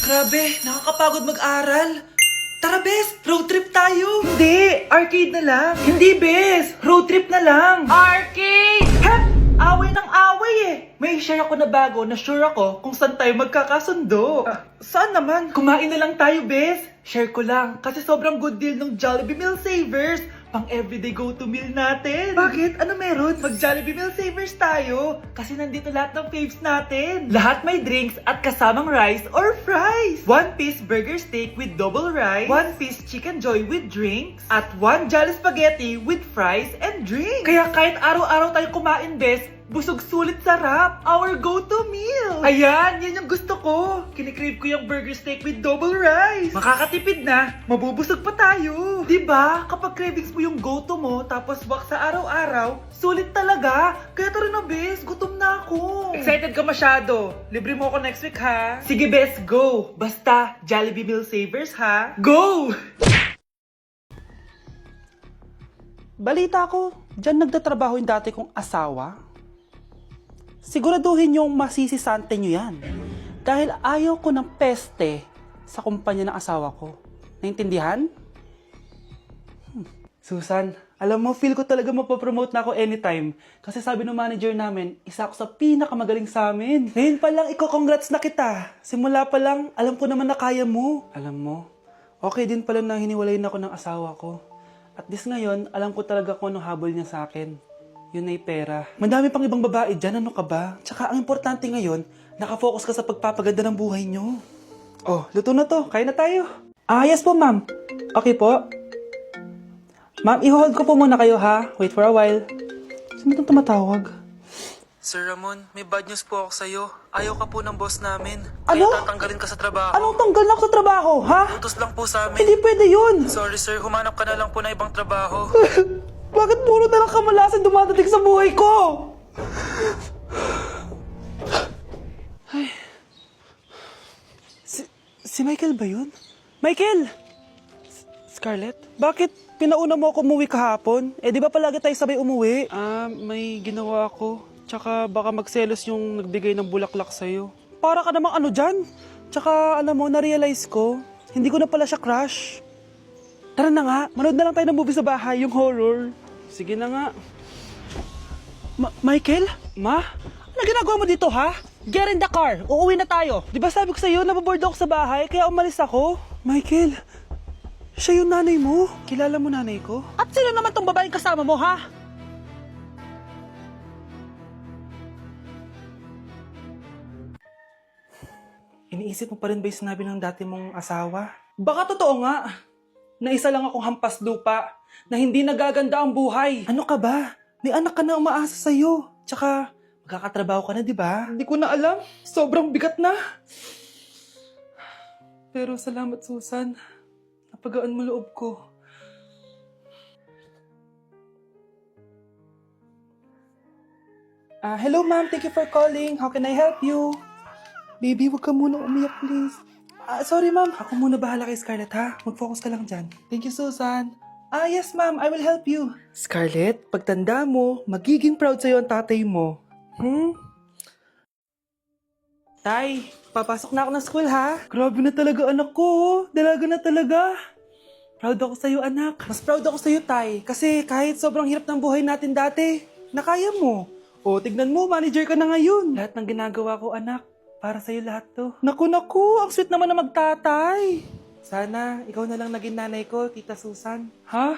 Grabe, nakakapagod mag-aral. Tara, Bes, road trip tayo. Hindi, arcade na lang. Hindi, Bes, road trip na lang. Arcade! Hep! Away ng away eh. May share ako na bago na sure ako kung saan tayo magkakasundo. Saan naman? Kumain na lang tayo, Bes. Share ko lang kasi sobrang good deal ng Jollibee Meal Savers. Pang everyday go-to meal natin. Bakit? Ano meron? Mag-Jollibee Meal Savers tayo. Kasi nandito lahat ng faves natin. Lahat may drinks at kasamang rice or fries. 1-piece burger steak with double rice. 1-piece chicken joy with drinks. At 1 Jolly Spaghetti with fries and drinks. Kaya kahit araw-araw tayo kumain, Bes, busog sulit sarap. Our go-to meal. Ayan, yan yung gusto ko. Kinikrave ko yung burger steak with double rice. Makakatipid na, mabubusog pa tayo. Diba? Kapag cravings mo yung go-to mo, tapos wak sa araw-araw, sulit talaga. Kaya tara na, Bes, gutom na ako. Excited ka masyado. Libre mo ako next week, ha? Sige, Bes, go. Basta, Jollibee Meal Savers, ha? Go! Balita ko, dyan nagtatrabaho yung dati kong asawa. Siguraduhin yung masisisante nyo yan. Dahil ayaw ko ng peste sa kumpanya ng asawa ko. Naintindihan? Susan, alam mo, feel ko talaga mapapromote na ako anytime. Kasi sabi ng manager namin, isa ako sa pinakamagaling sa amin. Ngayon pa lang, congrats na kita. Simula pa lang, alam ko naman na kaya mo. Alam mo, okay din pala na hiniwalayin ako ng asawa ko. At least ngayon, alam ko talaga kung anong habol niya sa akin. Yun ay pera. Madami pang ibang babae dyan, ano ka ba? Tsaka ang importante ngayon, nakafocus ka sa pagpapaganda ng buhay nyo. Oh, luto na to. Kain na tayo. Yes po, ma'am. Okay po. Ma'am, i-hold ko po muna kayo, ha? Wait for a while. Sino itong tumatawag? Sir Ramon, may bad news po ako sa'yo. Ayaw ka po ng boss namin. Ano? Kaya tatanggalin ka sa trabaho. Anong tanggal na ako sa trabaho, ha? Utos lang po sa amin. Hindi pwede yun. Sorry sir, humanap ka na lang po na ibang trabaho. Bakit puro na lang kamalasan dumadating sa buhay ko? Ay. Si Michael ba yun? Michael! Scarlett? Bakit pinauna mo ako umuwi kahapon? Di ba palagi tayo sabay umuwi? May ginawa ako. Tsaka baka magselos yung nagbigay ng bulaklak sa'yo. Para ka namang ano dyan? Tsaka alam mo, na-realize ko, hindi ko na pala siya crush. Tara na nga, manood na lang tayo ng movie sa bahay, yung horror. Sige na nga. Michael? Ma? Ano ginagawa mo dito, ha? Get in the car. Uuwi na tayo. Di ba sabi ko sa'yo, nababoard ako sa bahay, kaya umalis ako? Michael, siya yung nanay mo. Kilala mo nanay ko? At sino naman tong babaeng kasama mo, ha? Iniisip mo pa rin ba yung sinabi ng dati mong asawa? Baka totoo nga. Na isa lang akong hampas lupa, na hindi nagaganda ang buhay. Ano ka ba? May anak ka na umaasa sa'yo. Tsaka, magkakatrabaho ka na, di ba? Hindi ko na alam. Sobrang bigat na. Pero salamat, Susan. Napagaan mo loob ko. Hello, ma'am. Thank you for calling. How can I help you? Baby, wag ka muna umiyak, please. Sorry, ma'am. Ako muna bahala kay Scarlett, ha? Mag-focus ka lang dyan. Thank you, Susan. Yes, ma'am. I will help you. Scarlett, pagtanda mo, magiging proud sa'yo ang tatay mo. Tay, papasok na ako ng school, ha? Grabe na talaga, anak ko. Dalaga na talaga. Proud ako sa'yo, anak. Mas proud ako sa'yo, Tay. Kasi kahit sobrang hirap ng buhay natin dati, nakaya mo. O, tignan mo, manager ka na ngayon. Lahat ng ginagawa ko, anak, para sa'yo lahat to. Naku, ang sweet naman na magtatay. Sana, ikaw na lang naging nanay ko, Tita Susan. Ha?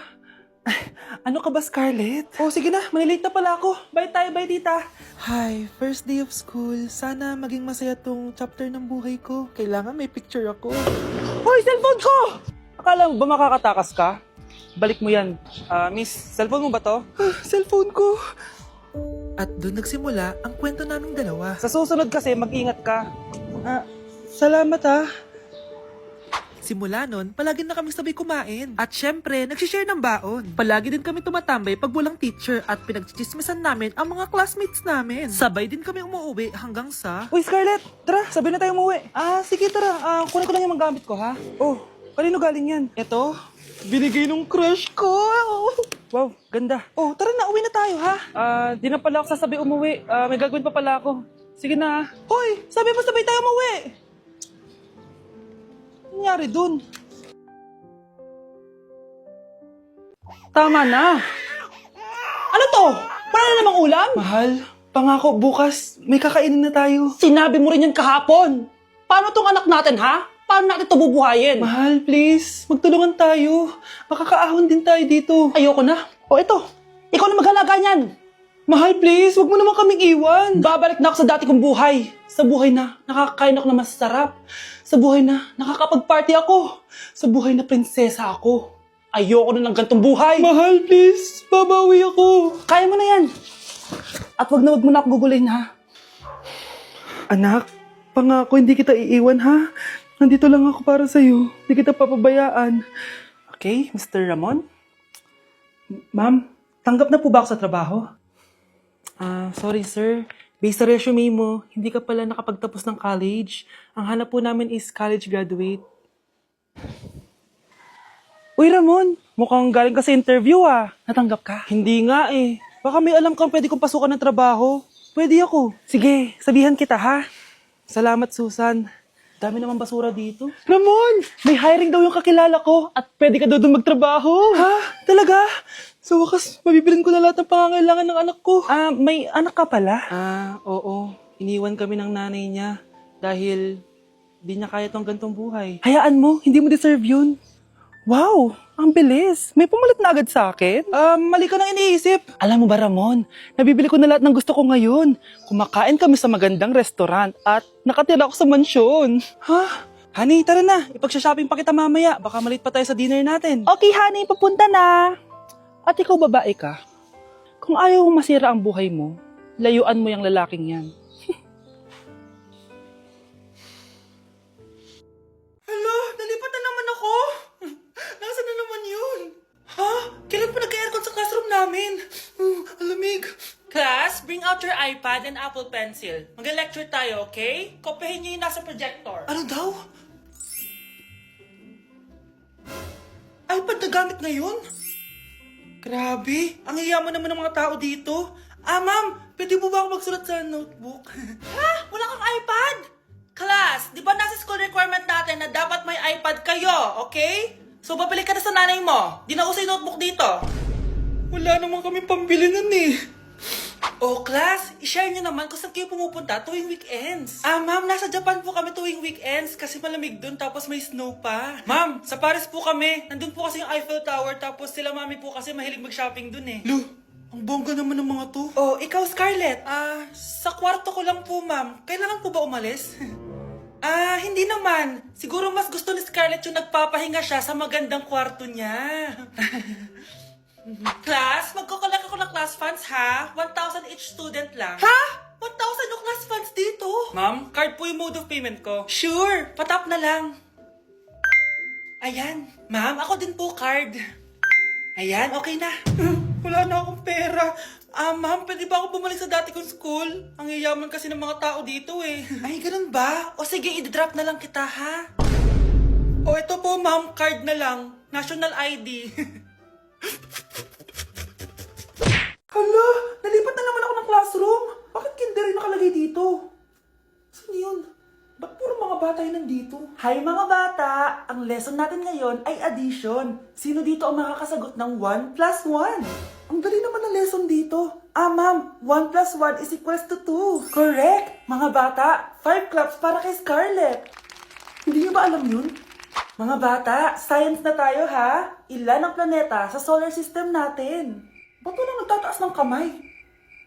Ano ka ba, Scarlett? Oh, sige na, malilate na pala ako. Bye tayo, bye, Tita. Hi, first day of school. Sana maging masaya tong chapter ng buhay ko. Kailangan may picture ako. Hoy, cellphone ko! Akala mo ba makakatakas ka? Balik mo yan. Miss, cellphone mo ba to? Cellphone ko. At doon nagsimula ang kwento naming dalawa. Sa susunod kasi, mag-ingat ka. Salamat, ha. Simula nun, palagi na kami sabay kumain. At syempre, nagsishare ng baon. Palagi din kami tumatambay pag walang teacher at pinagchichismisan namin ang mga classmates namin. Sabay din kami umuwi hanggang sa... Uy, Scarlett! Tara, sabay na tayo umuwi. Sige, tara. Kunin ko lang yung mga gamit ko, ha? Oh, kanino galing yan? Eto, binigay nung crush ko. Wow, ganda. Oh, tara na, uwi na tayo, ha? Di na pala ako sasabi umuwi. May gagawin pa pala ako. Sige na. Hoy, sabi mo sabay tayo umuwi. nangyari dun? Tama na. Ano to? Wala na namang ulam? Mahal, pangako bukas may kakainin na tayo. Sinabi mo rin yan kahapon. Paano tong anak natin, ha? Paano natin ito bubuhayin? Mahal, please. Magtulungan tayo. Makakaahon din tayo dito. Ayoko na. O ito, ikaw na maghalaga niyan. Mahal, please. Huwag mo naman kaming iwan. Babalik na ako sa dati kong buhay. Sa buhay na nakakakain ako na masarap. Sa buhay na nakakapag-party ako. Sa buhay na prinsesa ako. Ayoko na ng gantong buhay. Mahal, please. Babawi ako. Kaya mo na yan. At wag mo na ako gugulin, ha? Anak, pangako hindi kita iiwan, ha? Nandito lang ako para sa'yo. Hindi kita papabayaan. Okay, Mr. Ramon? Ma'am, tanggap na po ba ako sa trabaho? Sorry sir. Based sa resume mo, hindi ka pala nakapagtapos ng college. Ang hanap po namin is college graduate. Uy Ramon, mukhang galing ka sa interview Natanggap ka? Hindi nga eh. Baka may alam kang pwede kong pasukan ng trabaho. Pwede ako. Sige, sabihan kita ha. Salamat Susan. Dami naman basura dito. Ramon, may hiring daw yung kakilala ko at pwede ka daw doon magtrabaho. Ha? Talaga? Sa wakas, mabibilin ko na lahat ng pangangailangan ng anak ko. May anak ka pala? Oo. Iniwan kami ng nanay niya dahil di niya kaya tong gantong buhay. Hayaan mo, hindi mo deserve yun. Wow, ang bilis. May pumalit na agad sa akin? Mali ka nang iniisip. Alam mo ba Ramon, nabibili ko na lahat ng gusto ko ngayon. Kumakain kami sa magandang restaurant at nakatira ako sa mansyon. Ha? Honey, tara na. Ipag-shopping pa kita mamaya. Baka malit pa tayo sa dinner natin. Okay, honey, papunta na. At ikaw babae ka. Kung ayaw mong masira ang buhay mo, layuan mo yung lalaking yan. Hala, nalipat na naman ako. Nasaan na naman yun? Ha? Kailan pa nag-aircon sa classroom namin? Alamig. Class, bring out your iPad and Apple Pencil. Mag-lecture tayo, okay? Kopyahin niyo yung nasa projector. Ano daw? iPad na gamit ngayon? Grabe, ang yayaman naman ng mga tao dito. Ma'am, pwede mo ba ako magsulat sa notebook? Ha? Wala kang iPad? Class, di ba nasa school requirement natin na dapat may iPad kayo, okay? So, babalik ka na sa nanay mo. Di na uso yung notebook dito. Wala naman kami pambili nun eh. Oh, class, i-share nyo naman kung saan kayo pumupunta tuwing weekends. Ma'am, nasa Japan po kami tuwing weekends kasi malamig dun tapos may snow pa. Ma'am, sa Paris po kami. Nandun po kasi yung Eiffel Tower tapos sila mami po kasi mahilig mag-shopping dun eh. Lu, ang bongga naman ng mga to. Oh, ikaw Scarlett. Sa kwarto ko lang po ma'am. Kailangan po ba umalis? Hindi naman. Siguro mas gusto ni Scarlett yung nagpapahinga siya sa magandang kwarto niya. Class, magkukulak ako ng class funds ha? 1,000 each student lang. Ha? 1,000 yung class funds dito? Ma'am, card po yung mode of payment ko. Sure, patap na lang. Ayan. Ma'am, ako din po card. Ayan, okay na. Wala na akong pera. Ma'am, pwede ba ako bumalik sa dati kong school? Ang yayaman kasi ng mga tao dito eh. Ay, ganun ba? O sige, i-drop na lang kita ha? O ito po ma'am, card na lang. National ID. Hala, nalipat na naman ako ng classroom. Bakit kinder yung nakalagay dito? Saan yun? Ba't puro mga bata yun nandito? Hi mga bata! Ang lesson natin ngayon ay addition. Sino dito ang makakasagot ng 1 plus 1? Ang dali naman ng lesson dito. Ma'am, 1 plus 1 is equals to 2. Correct! Mga bata, 5 claps para kay Scarlett. Hindi niyo ba alam yun? Mga bata, science na tayo ha? Ilan ang planeta sa solar system natin? Ba't walang nagtataas ng kamay?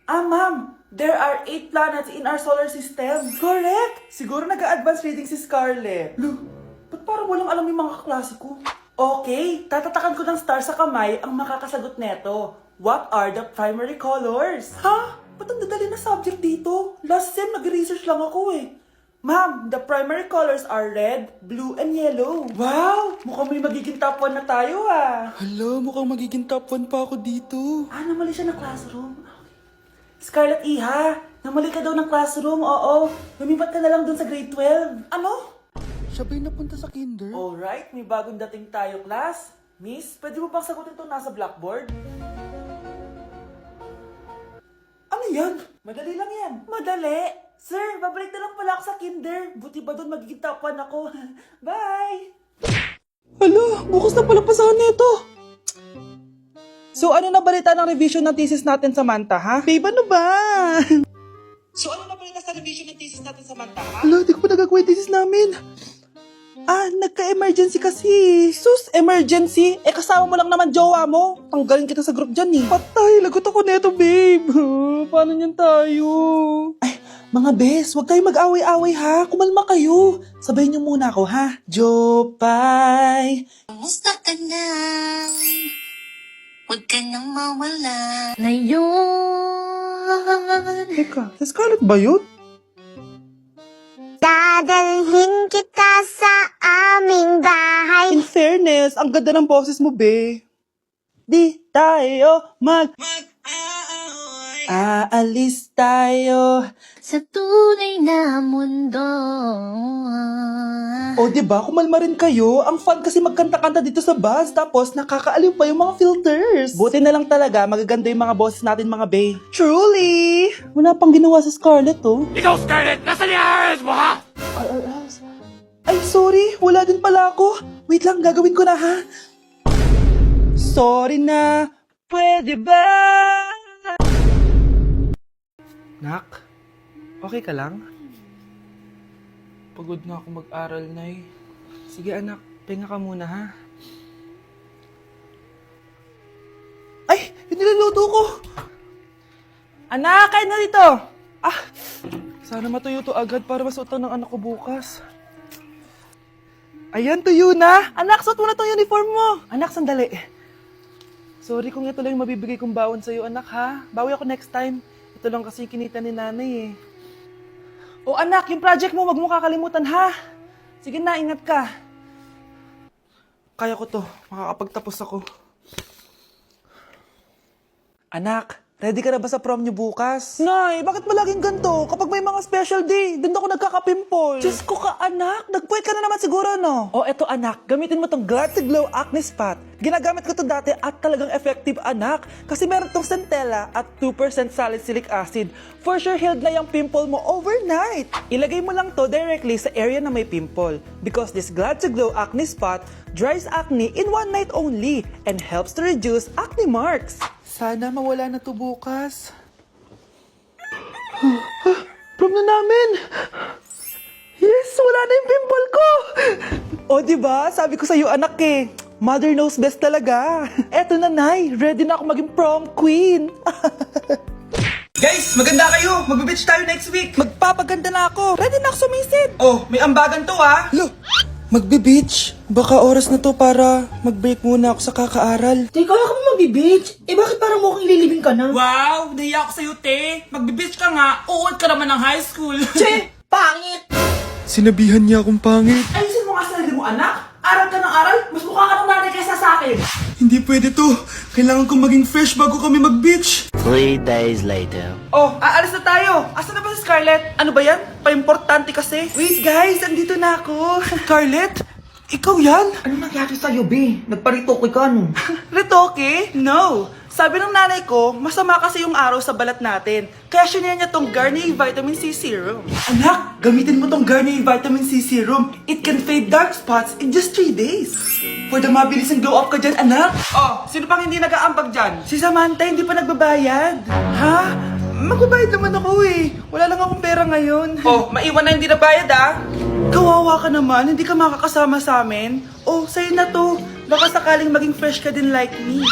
Ma'am, there are 8 planets in our solar system. Correct! Siguro nag-a-advance reading si Scarlett. Look, ba't parang walang alam yung mga kaklase ko? Okay, tatatakan ko ng star sa kamay ang makakasagot neto. What are the primary colors? Ha? Ba't ang dadali na subject dito? Last sem, nag-research lang ako eh. Ma'am, the primary colors are red, blue, and yellow. Wow! Mukhang may magiging top 1 na tayo Hala, mukhang magiging top 1 pa ako dito. Namali siya ng classroom. Scarlett Iha, namali ka daw ng classroom, oo. Lumipat ka na lang dun sa grade 12. Ano? Siya ba'y napunta sa kinder? Alright, may bagong dating tayo, class. Miss, pwede mo bang sagutin itong nasa blackboard? Ano yan? Madali lang yan. Madali? Sir, babalik na lang pala ako sa kinder. Buti ba doon magiging top 1 ako? Bye! Hala, bukas na pala pasahan nito. So ano na balita ng revision ng thesis natin, Samantha, ha? Babe, ano ba? So ano na balita sa revision ng thesis natin, Samantha, ha? Hala, di ko pa nagagawa yung thesis namin. Nagka-emergency kasi. Sus, emergency? Kasama mo lang naman jowa mo. Tanggalin kita sa group dyan eh. Patay, lagot ako neto, babe. Paano niyan tayo? Ay, mga bes, huwag kayo mag-away-away ha. Kumalma kayo. Sabayin niyo muna ako ha. Jopay. Kumusta ka na? Huwag ka nang mawala. Ngayon. Teka, si Scarlett ba yun? Dadalhin kita sa aming bahay. In fairness, ang ganda ng boses mo, be. Di tayo aalis tayo. Sa tunay na mundo. O, diba? Kumalma rin kayo. Ang fun kasi magkanta-kanta dito sa bus. Tapos, nakakaaliw pa yung mga filters. Buti na lang talaga, magaganda yung mga boses natin, mga bay. Truly! Wala pang ginawa sa Scarlett, oh. Ikaw, Scarlett! Nasaan yung RS mo, ha? Ay, sorry. Wala din pala ako. Wait lang, gagawin ko na, ha? Sorry na. Pwede ba? Nak, okay ka lang? Pagod na ako mag-aral, Nay. Sige, anak. Pahinga ka muna, ha? Ay! Yung niluluto ko! Anak, kain na dito! Sana matuyo to agad para masuotan ng anak ko bukas. Ayan, tuyo na! Anak, suot mo na tong uniform mo! Anak, sandali. Sorry kung ito lang yung mabibigay kong bawon sa'yo, anak, ha? Bawi ako next time. Ito lang kasi yung kinita ni nanay, eh. O anak, yung project mo, wag mo kakalimutan, ha? Sige na, ingat ka. Kaya ko to. Makakapagtapos ako. Anak, ready ka na ba sa prom niyo bukas? Nay, bakit ba laging ganito? Kapag may mga special day, doon ako nagkakapimple. Diyos ko ka, anak. Nagpuwet ka na naman siguro, no? O, eto anak, gamitin mo tong Glad to Glow Acne Spot. Ginagamit ko to dati at talagang effective, anak. Kasi meron tong centella at 2% salicylic acid. For sure, healed na yung pimple mo overnight. Ilagay mo lang to directly sa area na may pimple. Because this Glad to Glow Acne Spot dries acne in one night only and helps to reduce acne marks. Sana mawala na to bukas. Prom na namin! Yes! Wala na yung pimple ko! O, diba? Sabi ko sa'yo, anak eh. Mother knows best talaga. Eto na, Nay. Ready na ako maging prom queen. Guys, maganda kayo. Magbe-beach tayo next week. Magpapaganda na ako. Ready na ako sumisid. Oh, may ambagan to, ha? Lo, magbe-beach. Baka oras na to para mag-break muna ako sa kakaaral. Teka, ka ba magbe-beach? Bakit parang mukhang ililibing ka na? Wow, nahiya ako sa'yo, te. Magbe-beach ka nga. Uod ka naman ng high school. Che, pangit! Sinabihan niya akong pangit. Ayusin mo nga sarili mo, anak. Aral ka ng aral. Mas mukha ka ng nanay kaysa sa akin. Hindi pwede to. Kailangan kong maging fresh bago kami mag-beach. 3 days later. Oh, aalis na tayo. Asa na ba si Scarlett? Ano ba yan? Pa-importante kasi. Wait guys, andito na ako. Scarlett? Ikaw yan? Ano nangyari sa'yo, be? Nagparitoke ka, no? Retoke? No. Sabi ng nanay ko, masama kasi yung araw sa balat natin. Kaya sinaya niya tong Garnier Vitamin C Serum. Anak, gamitin mo tong Garnier Vitamin C Serum. It can fade dark spots in just 3 days. For the mabilis and glow up ka dyan, anak. Oh, sino pang hindi nag-aambag dyan? Si Samantha hindi pa nagbabayad. Ha? Magbabayad naman ako eh. Wala lang akong pera ngayon. Oh, maiwan na hindi nabayad ah. Kawawa ka naman, hindi ka makakasama sa amin. Oh, sa'yo na to. Baka sakaling maging fresh ka din like me.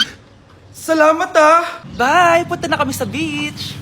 Salamat ah! Bye! Punta na kami sa beach!